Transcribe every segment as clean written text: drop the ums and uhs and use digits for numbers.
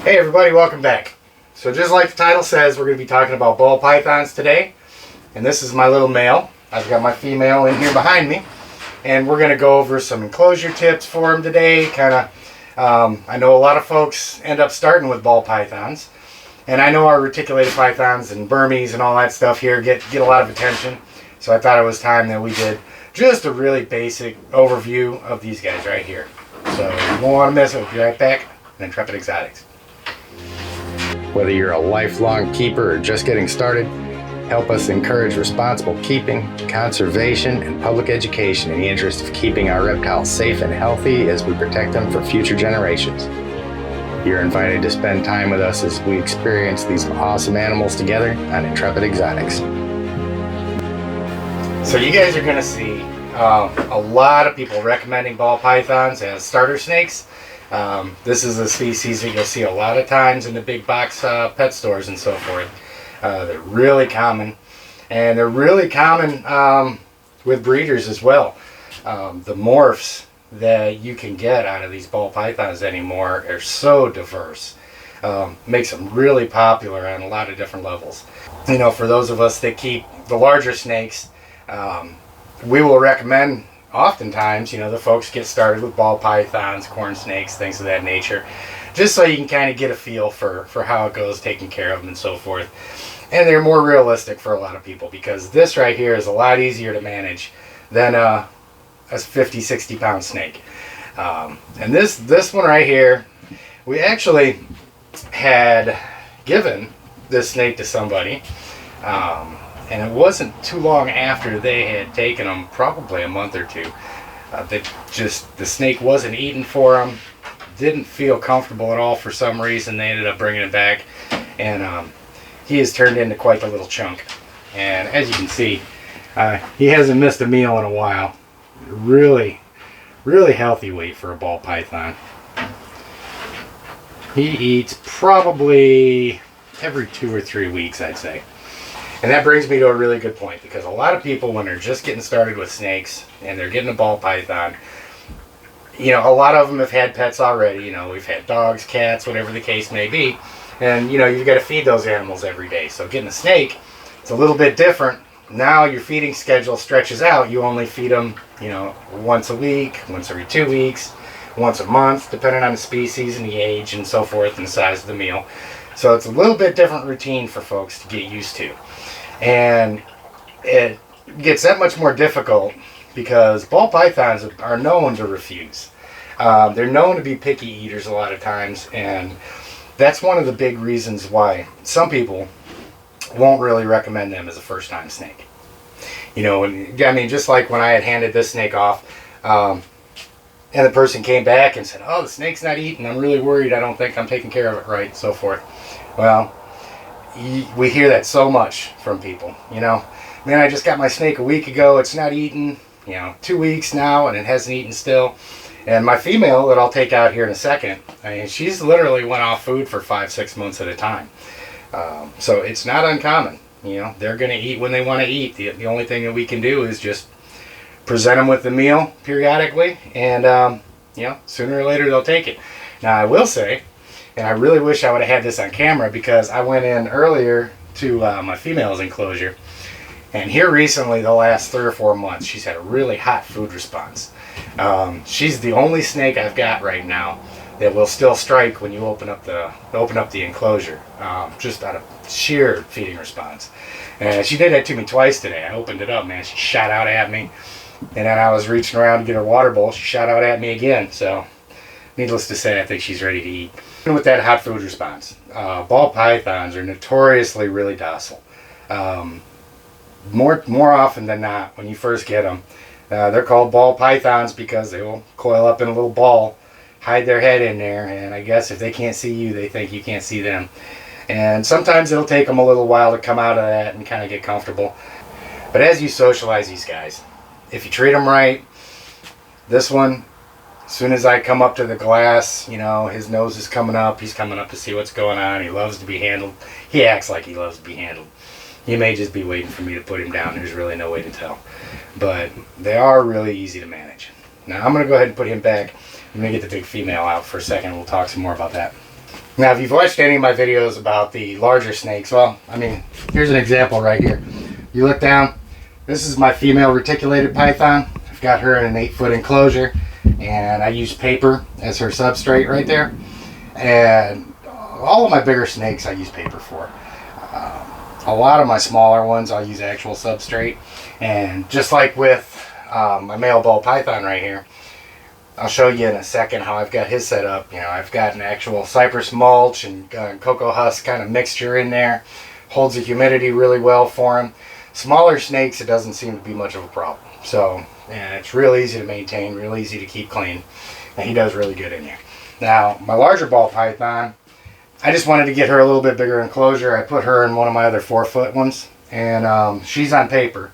Hey everybody, welcome back. So just like the title says, we're going to be talking about ball pythons today. And this is my little male. I've got my female in here behind me. And we're going to go over some enclosure tips for him today. I know a lot of folks end up starting with ball pythons. And I know our reticulated pythons and Burmese and all that stuff here get a lot of attention. So I thought it was time that we did just a really basic overview of these guys right here. So you won't want to miss it. We'll be right back on Intrepid Exotics. Whether you're a lifelong keeper or just getting started, help us encourage responsible keeping, conservation, and public education in the interest of keeping our reptiles safe and healthy as we protect them for future generations. You're invited to spend time with us as we experience these awesome animals together on Intrepid Exotics. So you guys are going to see a lot of people recommending ball pythons as starter snakes. This is a species that you'll see a lot of times in the big box pet stores and so forth. They're really common, and they're really common with breeders as well. The morphs that you can get out of these ball pythons anymore are so diverse. Makes them really popular on a lot of different levels. You know, for those of us that keep the larger snakes, we will recommend oftentimes, you know, the folks get started with ball pythons, corn snakes, things of that nature, just so you can kind of get a feel for how it goes, taking care of them and so forth. And they're more realistic for a lot of people because this right here is a lot easier to manage than a 50, 60 pound snake. And this one right here, we actually had given this snake to somebody. And it wasn't too long after they had taken them, probably a month or two, the snake wasn't eating for them, didn't feel comfortable at all for some reason. They ended up bringing it back, and he has turned into quite the little chunk. And as you can see, he hasn't missed a meal in a while. Really, really healthy weight for a ball python. He eats probably every 2 or 3 weeks, I'd say. And that brings me to a really good point, because a lot of people, when they're just getting started with snakes and they're getting a ball python, you know, a lot of them have had pets already. You know, we've had dogs, cats, whatever the case may be. And, you know, you've got to feed those animals every day. So getting a snake, it's a little bit different. Now your feeding schedule stretches out. You only feed them, you know, once a week, once every 2 weeks, once a month, depending on the species and the age and so forth and the size of the meal. So it's a little bit different routine for folks to get used to. And it gets that much more difficult because ball pythons are known to refuse. They're known to be picky eaters a lot of times, and that's one of the big reasons why some people won't really recommend them as a first-time snake. You know, I mean, just like when I had handed this snake off, and the person came back and said, "Oh, the snake's not eating. I'm really worried. I don't think I'm taking care of it right," and so forth. Well, we hear that so much from people. You know, man, I just got my snake a week ago. It's not eating. You know, 2 weeks now, and it hasn't eaten still. And my female that I'll take out here in a second, I mean, she's literally went off food for 5-6 months at a time. So it's not uncommon. You know, they're going to eat when they want to eat. The only thing that we can do is just present them with the meal periodically, and you know, sooner or later they'll take it. Now I will say, and I really wish I would have had this on camera, because I went in earlier to my female's enclosure, and here recently, the last 3 or 4 months, she's had a really hot food response. She's the only snake I've got right now that will still strike when you open up the enclosure, just out of sheer feeding response. And she did that to me twice today. I opened it up, man. She shot out at me, and then I was reaching around to get her water bowl. She shot out at me again. So, needless to say, I think she's ready to eat. And with that hot food response, ball pythons are notoriously really docile. More often than not, when you first get them, they're called ball pythons because they will coil up in a little ball, hide their head in there, and I guess if they can't see you, they think you can't see them. And sometimes it'll take them a little while to come out of that and kind of get comfortable. But as you socialize these guys, if you treat them right, this one, as soon as I come up to the glass, you know, his nose is coming up. He's coming up to see what's going on. He loves to be handled. He acts like he loves to be handled. He may just be waiting for me to put him down. There's really no way to tell. But they are really easy to manage. Now I'm going to go ahead and put him back. I'm going to get the big female out for a second. We'll talk some more about that. Now, if you've watched any of my videos about the larger snakes, well, I mean, here's an example right here. You look down, this is my female reticulated python. I've got her in an 8-foot enclosure, and I use paper as her substrate right there. And all of my bigger snakes I use paper for. A lot of my smaller ones I'll use actual substrate. And just like with my male ball python right here, I'll show you in a second how I've got his set up. You know, I've got an actual cypress mulch and cocoa husk kind of mixture in there. Holds the humidity really well for him. Smaller snakes, it doesn't seem to be much of a problem. So, and it's real easy to maintain, real easy to keep clean. And he does really good in there. Now, my larger ball python, I just wanted to get her a little bit bigger enclosure. I put her in one of my other 4-foot ones. And she's on paper.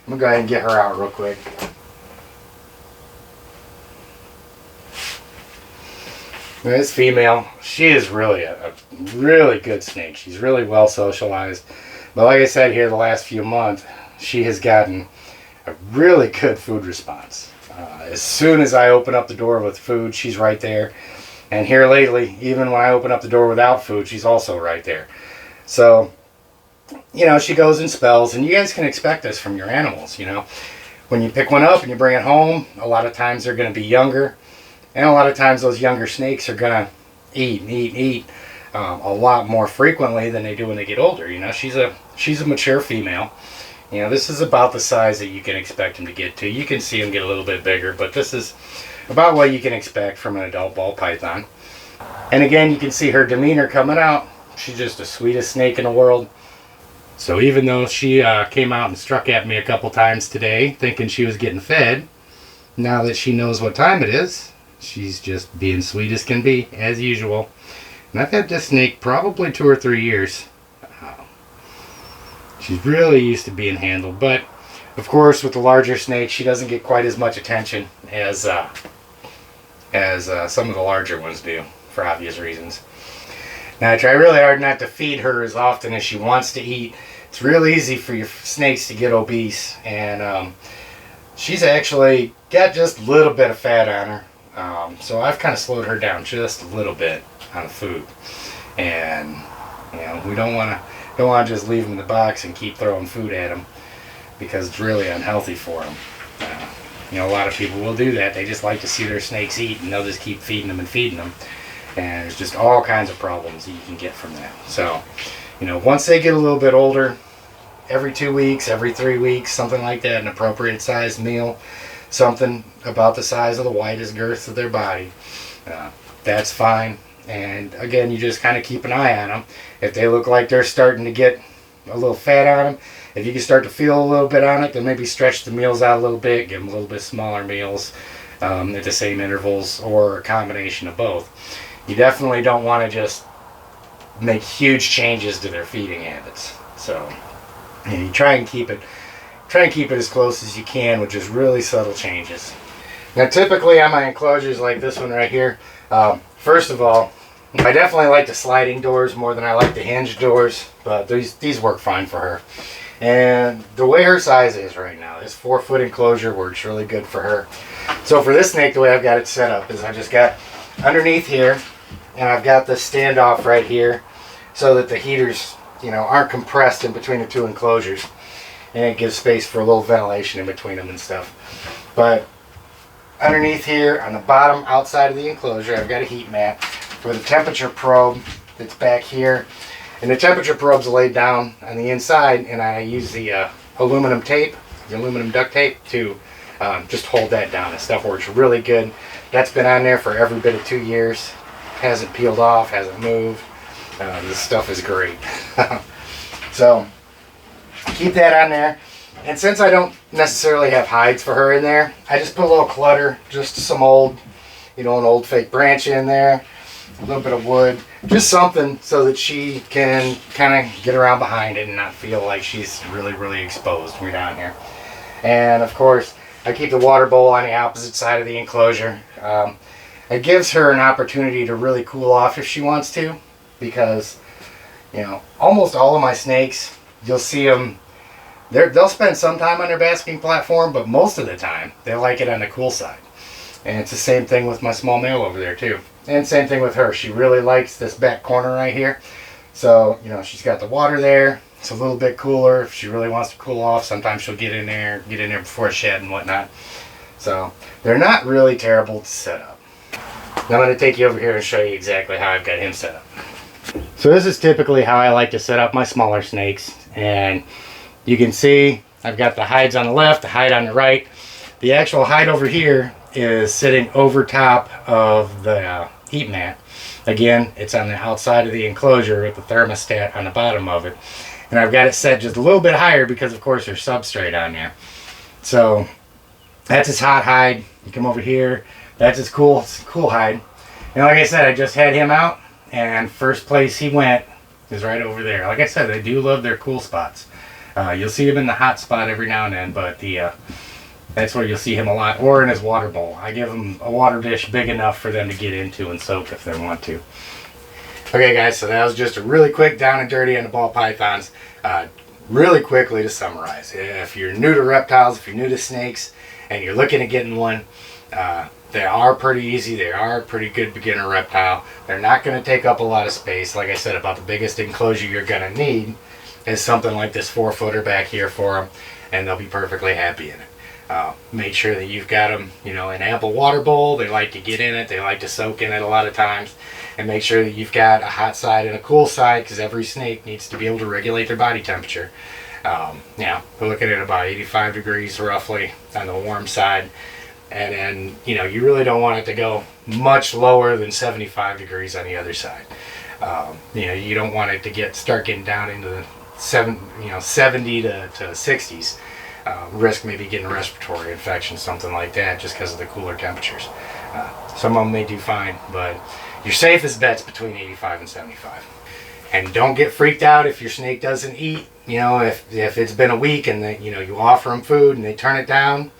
I'm going to go ahead and get her out real quick. This female, she is really a really good snake. She's really well socialized. But like I said here, the last few months, she has gotten a really good food response. As soon as I open up the door with food, she's right there. And here lately, even when I open up the door without food, she's also right there. So, you know, she goes in spells, and you guys can expect this from your animals, you know. When you pick one up and you bring it home, a lot of times they're going to be younger. And a lot of times those younger snakes are going to eat a lot more frequently than they do when they get older. You know, she's a mature female. You know, this is about the size that you can expect them to get to. You can see them get a little bit bigger, but this is about what you can expect from an adult ball python. And again, you can see her demeanor coming out. She's just the sweetest snake in the world. So even though she came out and struck at me a couple times today, thinking she was getting fed, now that she knows what time it is, she's just being sweet as can be, as usual. And I've had this snake probably 2 or 3 years. She's really used to being handled, but of course with the larger snakes, she doesn't get quite as much attention as some of the larger ones do, for obvious reasons. Now I try really hard not to feed her as often as she wants to eat. It's real easy for your snakes to get obese, and she's actually got just a little bit of fat on her. So I've kind of slowed her down just a little bit on the food, and you know, we don't want to just leave them in the box and keep throwing food at them, because it's really unhealthy for them. You know, a lot of people will do that. They just like to see their snakes eat, and they'll just keep feeding them and feeding them, and there's just all kinds of problems that you can get from that. So, you know, once they get a little bit older, every 2 weeks, every 3 weeks, something like that, an appropriate sized meal, something about the size of the widest girth of their body, that's fine. And again, you just kind of keep an eye on them. If they look like they're starting to get a little fat on them, if you can start to feel a little bit on it, then maybe stretch the meals out a little bit, give them a little bit smaller meals at the same intervals, or a combination of both. You definitely don't want to just make huge changes to their feeding habits. So, you know, you try and keep it as close as you can with just really subtle changes. Now, typically on my enclosures like this one right here, first of all, I definitely like the sliding doors more than I like the hinge doors, but these work fine for her. And the way her size is right now, this 4-foot enclosure works really good for her. So for this snake, the way I've got it set up is I just got underneath here, and I've got the standoff right here, so that the heaters, you know, aren't compressed in between the 2 enclosures, and it gives space for a little ventilation in between them and stuff. But underneath here, on the bottom outside of the enclosure, I've got a heat mat with a temperature probe that's back here. And the temperature probe's laid down on the inside, and I use the aluminum tape, the aluminum duct tape, to just hold that down. This stuff works really good. That's been on there for every bit of 2 years. Hasn't peeled off, hasn't moved. This stuff is great. So keep that on there. And since I don't necessarily have hides for her in there, I just put a little clutter, just some old, you know, an old fake branch in there, a little bit of wood, just something so that she can kind of get around behind it and not feel like she's really exposed when we're down here. And of course, I keep the water bowl on the opposite side of the enclosure. It gives her an opportunity to really cool off if she wants to, because, you know, almost all of my snakes, you'll see them, they'll spend some time on their basking platform, but most of the time they like it on the cool side. And it's the same thing with my small male over there too. And same thing with her. She really likes this back corner right here. So, you know, she's got the water there. It's a little bit cooler. If she really wants to cool off, sometimes she'll get in there before shed and whatnot. So, they're not really terrible to set up. Now I'm going to take you over here and show you exactly how I've got him set up. So this is typically how I like to set up my smaller snakes. And you can see I've got the hides on the left, the hide on the right. The actual hide over here is sitting over top of the heat mat. Again, it's on the outside of the enclosure with the thermostat on the bottom of it. And I've got it set just a little bit higher because, of course, there's substrate on there. So that's his hot hide. You come over here. That's his cool hide. And like I said, I just had him out, and first place he went is right over there. Like I said, they do love their cool spots. You'll see him in the hot spot every now and then, but that's where you'll see him a lot, or in his water bowl. I give him a water dish big enough for them to get into and soak if they want to. Okay guys, so that was just a really quick down and dirty on the ball pythons. Really quickly to summarize, if you're new to reptiles, if you're new to snakes, and you're looking at getting one, they are pretty easy. They are a pretty good beginner reptile. They're not going to take up a lot of space. Like I said, about the biggest enclosure you're going to need is something like this 4-footer back here for them, and they'll be perfectly happy in it. Make sure that you've got them, you know, an ample water bowl. They like to get in it. They like to soak in it a lot of times. And make sure that you've got a hot side and a cool side, because every snake needs to be able to regulate their body temperature. We're looking at about 85 degrees roughly on the warm side. And then, you know, you really don't want it to go much lower than 75 degrees on the other side. You don't want it to start getting down into the 70 to 60s. Risk maybe getting a respiratory infection, something like that, just because of the cooler temperatures. Some of them may do fine, but your safest bet's between 85 and 75. And don't get freaked out if your snake doesn't eat. You know, if it's been a week and you offer them food and they turn it down.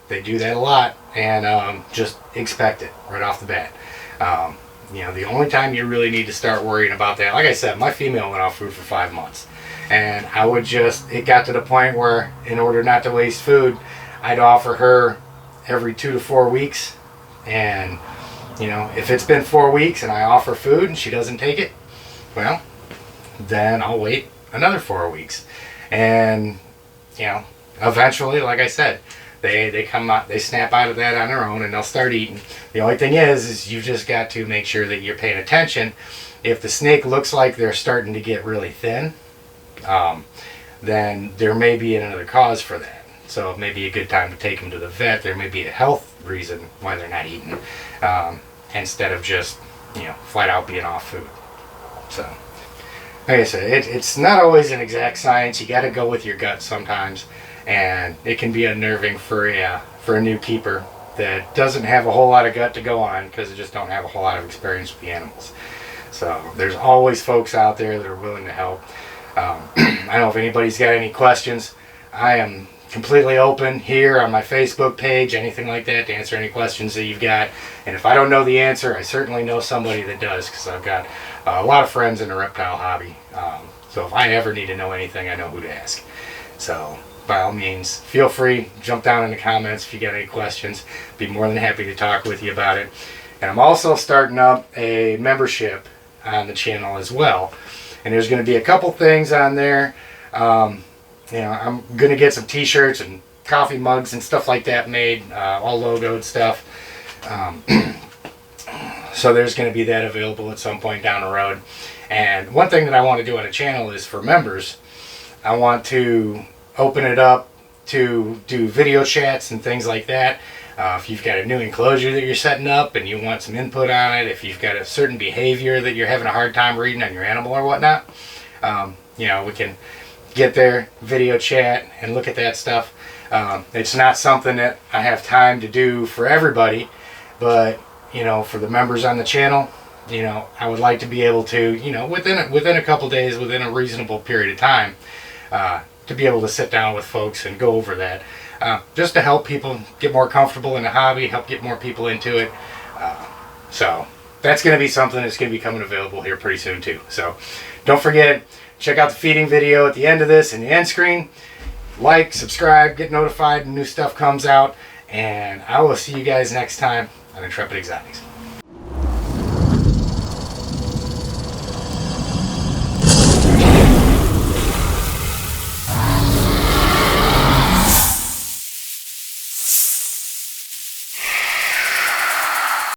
They do that a lot, and just expect it right off the bat. The only time you really need to start worrying about that, like I said, my female went off food for 5 months, and it got to the point where, in order not to waste food, I'd offer her every 2 to 4 weeks, and if it's been 4 weeks and I offer food and she doesn't take it, well, then I'll wait another 4 weeks, and eventually, like I said, they come out, they snap out of that on their own, and they'll start eating. The only thing is you've just got to make sure that you're paying attention. If the snake looks like they're starting to get really thin, then there may be another cause for that. So it may be a good time to take them to the vet. There may be a health reason why they're not eating, instead of just flat out being off food. So, like I said, it's not always an exact science. You got to go with your gut sometimes. And it can be unnerving for a new keeper that doesn't have a whole lot of gut to go on, because they just don't have a whole lot of experience with the animals. So there's always folks out there that are willing to help. I don't know if anybody's got any questions. I am completely open here on my Facebook page, anything like that, to answer any questions that you've got. And if I don't know the answer, I certainly know somebody that does, because I've got a lot of friends in the reptile hobby. So if I ever need to know anything, I know who to ask. So by all means, feel free, jump down in the comments if you got any questions. Be more than happy to talk with you about it. And I'm also starting up a membership on the channel as well. And there's going to be a couple things on there. I'm going to get some t-shirts and coffee mugs and stuff like that made, all logoed stuff. So there's going to be that available at some point down the road. And one thing that I want to do on the channel is, for members, I want to open it up to do video chats and things like that. If you've got a new enclosure that you're setting up and you want some input on it, if you've got a certain behavior that you're having a hard time reading on your animal or whatnot, we can get there, video chat, and look at that stuff. It's not something that I have time to do for everybody, but for the members on the channel, I would like to be able to, within a couple days, within a reasonable period of time, to be able to sit down with folks and go over that, just to help people get more comfortable in the hobby, help get more people into it. So that's going to be something that's going to be coming available here pretty soon too. So don't forget, check out the feeding video at the end of this in the end screen. Like, subscribe, get notified when new stuff comes out, and I will see you guys next time on Intrepid Exotics.